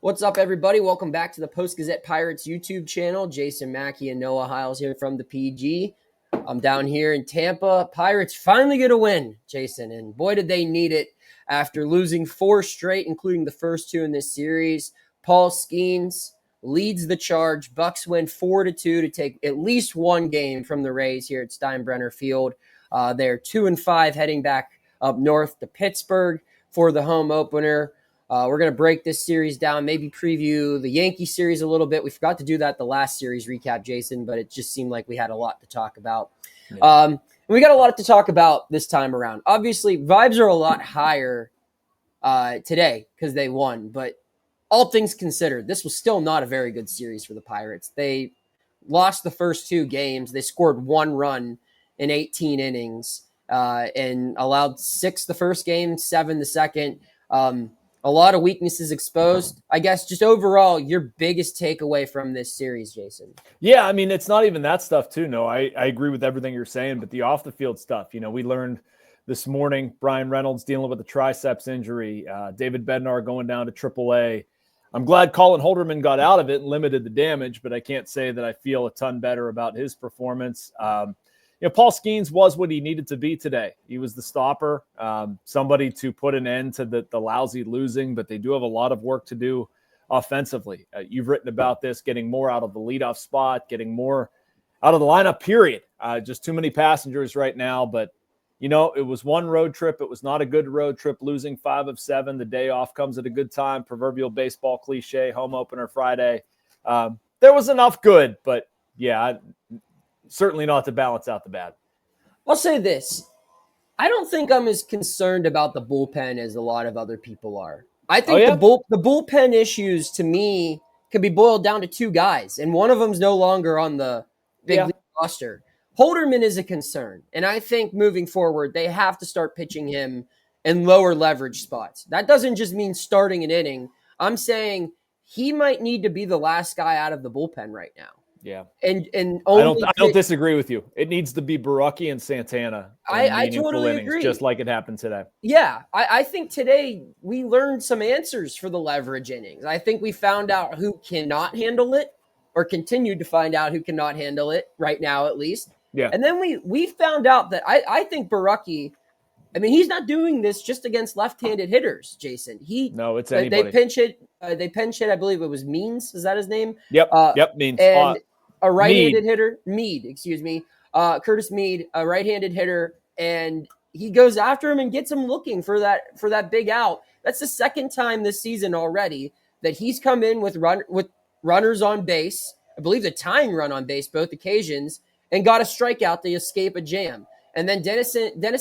What's up, everybody? Welcome back to the Post-Gazette Pirates YouTube channel. Jason Mackey and Noah Hiles here from the PG. I'm down here in Tampa. Pirates finally get a win, Jason, and boy, did they need it after losing 4 straight, including the first 2 in this series. Paul Skenes leads the charge. Bucks win 4-2 to take at least one game from the Rays here at Steinbrenner Field. They're 2-5 heading back up north to Pittsburgh for the home opener. We're going to break this series down, maybe preview the Yankee series a little bit. We forgot to do that the last series recap, Jason, but it just seemed like we had a lot to talk about. Yeah. We got a lot to talk about this time around. Obviously, vibes are a lot higher today because they won, but all things considered, this was still not a very good series for the Pirates. They lost the first 2 games. They scored 1 run in 18 innings and allowed 6 the first game, 7 the second. A lot of weaknesses exposed. I guess just overall, your biggest takeaway from this series, Jason? Yeah, I mean, it's not even that stuff too. No, I agree with everything you're saying, but the off the field stuff, we learned this morning, Brian Reynolds dealing with a triceps injury, David Bednar going down to Triple-A. I'm glad Colin Holderman got out of it and limited the damage, but I can't say that I feel a ton better about his performance. Paul Skenes was what he needed to be today. He was the stopper, somebody to put an end to the lousy losing, but they do have a lot of work to do offensively. You've written about this, getting more out of the leadoff spot, getting more out of the lineup, period. Just too many passengers right now, but, it was one road trip. It was not a good road trip, losing 5 of 7. The day off comes at a good time, proverbial baseball cliche, home opener Friday. There was enough good, but, yeah, certainly not to balance out the bad. I'll say this. I don't think I'm as concerned about the bullpen as a lot of other people are. I think the bullpen issues, to me, can be boiled down to 2 guys, and one of them's no longer on the big league roster. Holderman is a concern, and I think moving forward, they have to start pitching him in lower leverage spots. That doesn't just mean starting an inning. I'm saying he might need to be the last guy out of the bullpen right now. Yeah, and I don't disagree with you. It needs to be Baraki and Santana. I totally agree. Just like it happened today. Yeah, I think today we learned some answers for the leverage innings. I think we found out who cannot handle it, or continued to find out who cannot handle it right now, at least. Yeah, and then we found out that I think Baraki. I mean, he's not doing this just against left-handed hitters, Jason. It's anybody. They pinch hit. They pinch hit. I believe it was Means. Is that his name? Yep. Means. And a right-handed hitter, Curtis Mead, a right-handed hitter, and he goes after him and gets him looking for that big out. That's the second time this season already that he's come in with runners on base. I believe the tying run on base both occasions, and got a strikeout to escape a jam. And then Dennis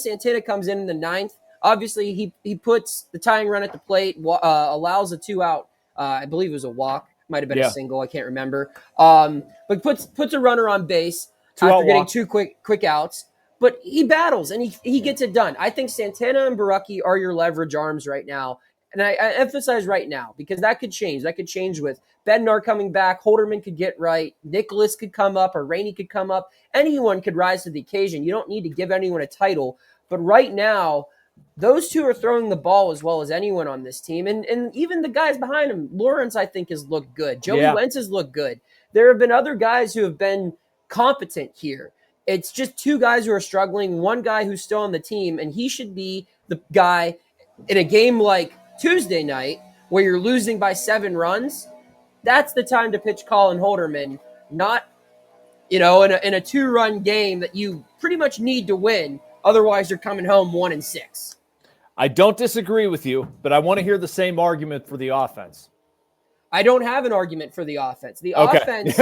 Santana comes in the 9th. Obviously, he puts the tying run at the plate, allows a 2-out. I believe it was a walk. Might have been a single. I can't remember. But puts a runner on base after getting 2 quick outs. But he battles, and he gets it done. I think Santana and Baraki are your leverage arms right now. And I emphasize right now because that could change. That could change with Bednar coming back. Holderman could get right. Nicholas could come up, or Rainey could come up. Anyone could rise to the occasion. You don't need to give anyone a title. But right now, those 2 are throwing the ball as well as anyone on this team. And even the guys behind him, Lawrence, I think, has looked good. Joey Wentz has looked good. There have been other guys who have been competent here. It's just 2 guys who are struggling, 1 guy who's still on the team, and he should be the guy in a game like Tuesday night where you're losing by 7 runs. That's the time to pitch Colin Holderman, not, in a 2-run game that you pretty much need to win. Otherwise, you're coming home 1-6. I don't disagree with you, but I want to hear the same argument for the offense. I don't have an argument for the offense. The offense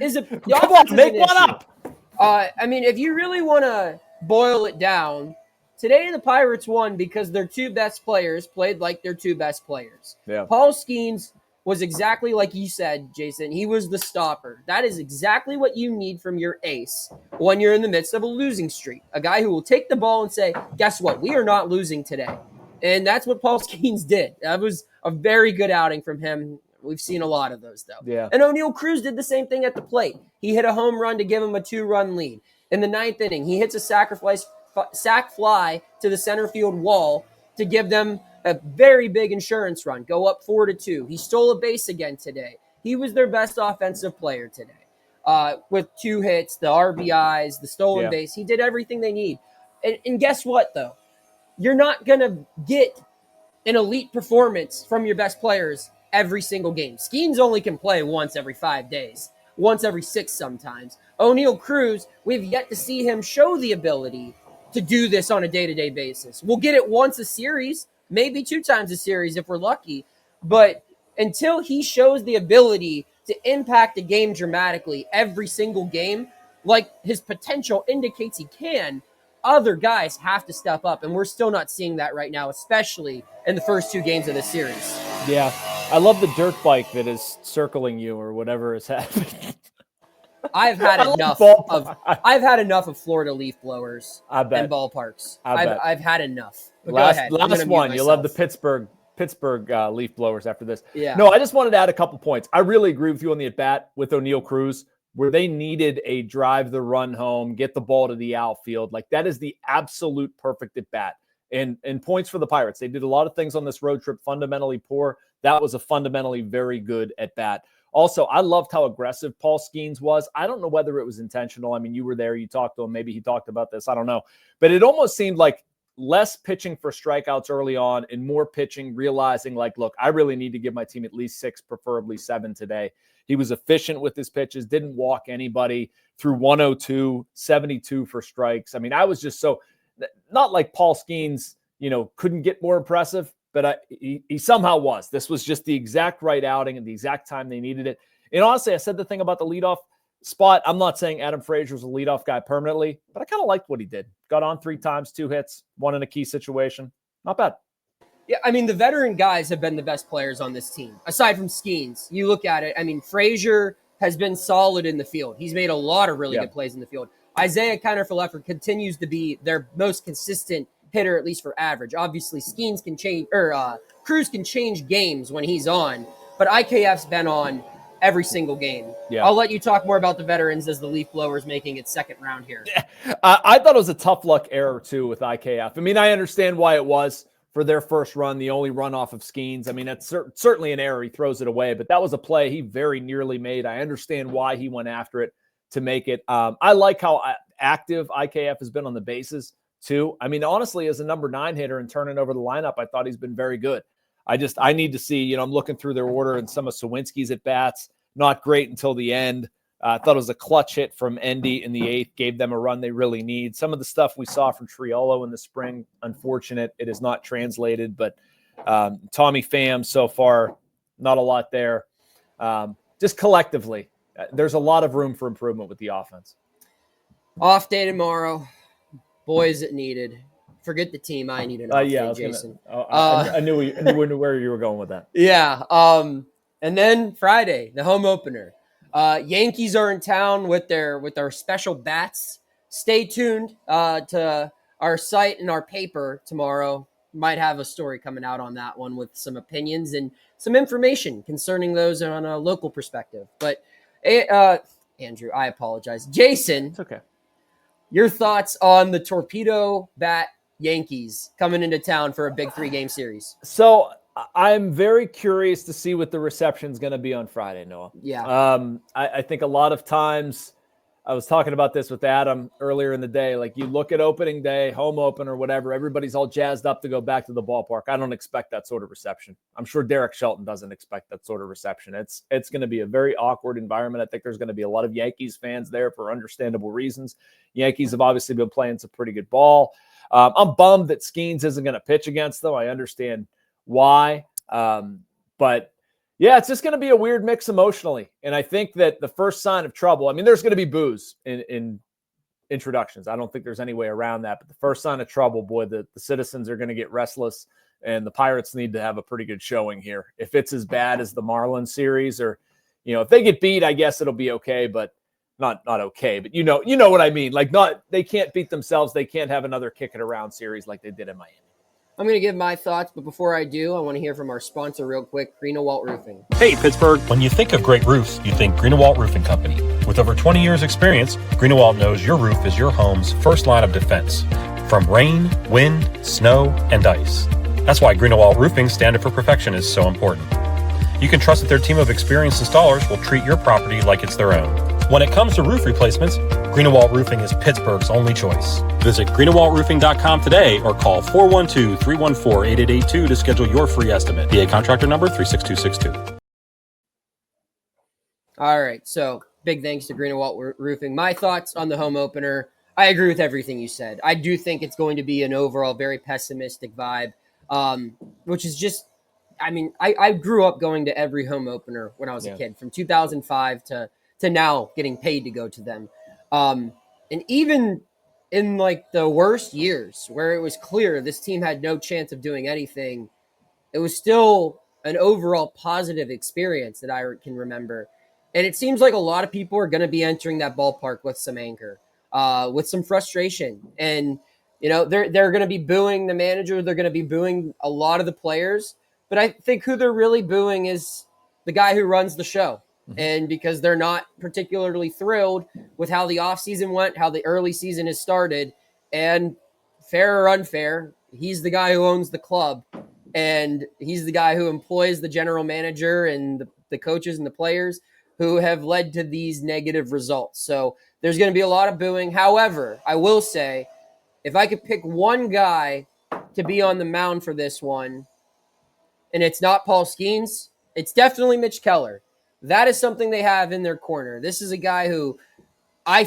is a come on, make one up. I mean, if you really want to boil it down, today the Pirates won because their 2 best players played like their 2 best players. Yeah. Paul Skenes was exactly like you said, Jason. He was the stopper. That is exactly what you need from your ace when you're in the midst of a losing streak. A guy who will take the ball and say, guess what? We are not losing today. And that's what Paul Skenes did. That was a very good outing from him. We've seen a lot of those, though. Yeah. And O'Neal Cruz did the same thing at the plate. He hit a home run to give him a 2-run lead. In the 9th inning, he hits a sac fly to the center field wall to give them a very big insurance run, go up 4-2. He stole a base again today. He was their best offensive player today. With 2 hits, the RBIs, the stolen base. He did everything they need. And guess what, though? You're not going to get an elite performance from your best players every single game. Skenes only can play once every 5 days, once every 6 sometimes. O'Neal Cruz, we've yet to see him show the ability to do this on a day-to-day basis. We'll get it once a series, maybe 2 times a series if we're lucky. But until he shows the ability to impact a game dramatically every single game, like his potential indicates he can, other guys have to step up. And we're still not seeing that right now, especially in the first 2 games of the series. Yeah. I love the dirt bike that is circling you or whatever is happening. I've had enough of Florida leaf blowers and ballparks. I've had enough. But last one. You'll love the Pittsburgh leaf blowers after this. Yeah. No, I just wanted to add a couple points. I really agree with you on the at-bat with O'Neal Cruz, where they needed a drive the run home, get the ball to the outfield. Like, that is the absolute perfect at-bat. And points for the Pirates. They did a lot of things on this road trip fundamentally poor. That was a fundamentally very good at-bat. Also, I loved how aggressive Paul Skenes was. I don't know whether it was intentional. I mean, you were there. You talked to him. Maybe he talked about this. I don't know. But it almost seemed like less pitching for strikeouts early on and more pitching, realizing like, look, I really need to give my team at least 6, preferably 7 today. He was efficient with his pitches, didn't walk anybody, threw 102, 72 for strikes. I mean, I was just so not like Paul Skenes, couldn't get more impressive, but he somehow was. This was just the exact right outing and the exact time they needed it. And honestly, I said the thing about the leadoff spot. I'm not saying Adam Frazier was a leadoff guy permanently, but I kind of liked what he did. Got on 3 times, 2 hits, 1 in a key situation. Not bad. Yeah, I mean, the veteran guys have been the best players on this team. Aside from Skenes, you look at it, I mean, Frazier has been solid in the field. He's made a lot of really good plays in the field. Isaiah Kiner-Falefa continues to be their most consistent hitter, at least for average. Obviously, Skenes can change, Cruz can change games when he's on, but IKF's been on every single game. Yeah. I'll let you talk more about the veterans as the leaf blowers making its second round here. Yeah. I thought it was a tough luck error, too, with IKF. I mean, I understand why it was for their first run, the only run off of Skenes. I mean, that's certainly an error. He throws it away, but that was a play he very nearly made. I understand why he went after it to make it. I like how active IKF has been on the bases, too. I mean, honestly, as a number 9 hitter and turning over the lineup, I thought he's been very good. I need to see, I'm looking through their order and some of Suwinski's at bats, not great until the end. I thought it was a clutch hit from Endy in the 8th, gave them a run they really need. Some of the stuff we saw from Triolo in the spring, unfortunate. It is not translated, but Tommy Pham so far, not a lot there. Just collectively, there's a lot of room for improvement with the offense. Off day tomorrow. Boy, is it needed. Forget the team. I need an off day, Jason. I knew where you were going with that. Yeah. And then Friday, the home opener. Yankees are in town with our special bats. Stay tuned to our site and our paper tomorrow. Might have a story coming out on that one with some opinions and some information concerning those on a local perspective. But Andrew, I apologize. Jason, it's okay. Your thoughts on the torpedo bat Yankees coming into town for a big 3-game series? So I'm very curious to see what the reception is going to be on Friday, Noah. Yeah. I think a lot of times, I was talking about this with Adam earlier in the day, like you look at opening day, home opener, whatever, everybody's all jazzed up to go back to the ballpark. I don't expect that sort of reception. I'm sure Derek Shelton doesn't expect that sort of reception. It's going to be a very awkward environment. I think there's going to be a lot of Yankees fans there for understandable reasons. Yankees have obviously been playing some pretty good ball. I'm bummed that Skenes isn't going to pitch against them. I understand why. But yeah, it's just going to be a weird mix emotionally. And I think that the first sign of trouble, I mean, there's going to be boos in introductions. I don't think there's any way around that. But the first sign of trouble, boy, the citizens are going to get restless, and the Pirates need to have a pretty good showing here. If it's as bad as the Marlins series, or, if they get beat, I guess it'll be okay, but not okay. But you know what I mean? Like, they can't beat themselves. They can't have another kick it around series like they did in Miami. I'm going to give my thoughts, but before I do, I want to hear from our sponsor real quick, Greenewalt Roofing. Hey, Pittsburgh. When you think of great roofs, you think Greenewalt Roofing Company. With over 20 years experience, Greenewalt knows your roof is your home's first line of defense from rain, wind, snow, and ice. That's why Greenewalt Roofing's standard for perfection is so important. You can trust that their team of experienced installers will treat your property like it's their own. When it comes to roof replacements, Greenewalt Roofing is Pittsburgh's only choice. Visit greenewaltroofing.com today or call 412-314-8882 to schedule your free estimate. PA contractor number 36262. All right, so big thanks to Greenewalt Roofing. My thoughts on the home opener, I agree with everything you said. I do think it's going to be an overall very pessimistic vibe, which is just, I mean, I grew up going to every home opener when I was a kid, from 2005 to now getting paid to go to them. And even in like the worst years where it was clear this team had no chance of doing anything, it was still an overall positive experience that I can remember. And it seems like a lot of people are going to be entering that ballpark with some anger, with some frustration. And, you know, they're going to be booing the manager. They're going to be booing a lot of the players. But I think who they're really booing is the guy who runs the show. And because they're not particularly thrilled with how the offseason went, how the early season has started, and fair or unfair, he's the guy who owns the club, and he's the guy who employs the general manager and the coaches and the players who have led to these negative results. So there's going to be a lot of booing. However, I will say, if I could pick one guy to be on the mound for this one, and it's not Paul Skenes, it's definitely Mitch Keller. That is something they have in their corner. This is a guy who I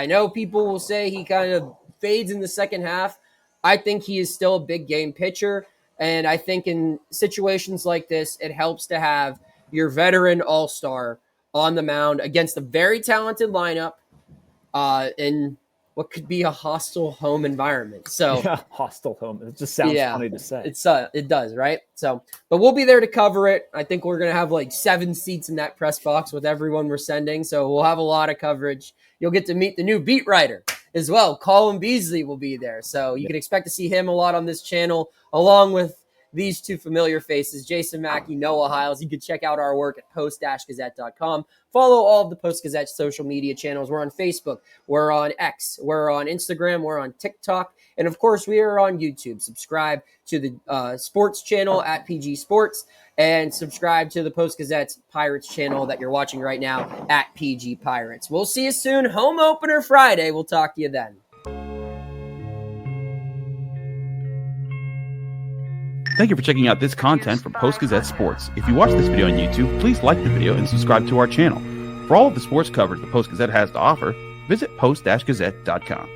know people will say he kind of fades in the second half. I think he is still a big game pitcher. And I think in situations like this, it helps to have your veteran all-star on the mound against a very talented lineup in what could be a hostile home environment. So hostile home. It just sounds funny to say. It does, right? So, but we'll be there to cover it. I think we're going to have like 7 seats in that press box with everyone we're sending. So we'll have a lot of coverage. You'll get to meet the new beat writer as well. Colin Beasley will be there. So you can expect to see him a lot on this channel, along with these two familiar faces, Jason Mackey, Noah Hiles. You can check out our work at post-gazette.com. Follow all of the Post-Gazette social media channels. We're on Facebook. We're on X. We're on Instagram. We're on TikTok. And, of course, we are on YouTube. Subscribe to the sports channel at PG Sports, and subscribe to the Post-Gazette Pirates channel that you're watching right now at PG Pirates. We'll see you soon. Home opener Friday. We'll talk to you then. Thank you for checking out this content from Post-Gazette Sports. If you watch this video on YouTube, please like the video and subscribe to our channel. For all of the sports coverage the Post-Gazette has to offer, visit post-gazette.com.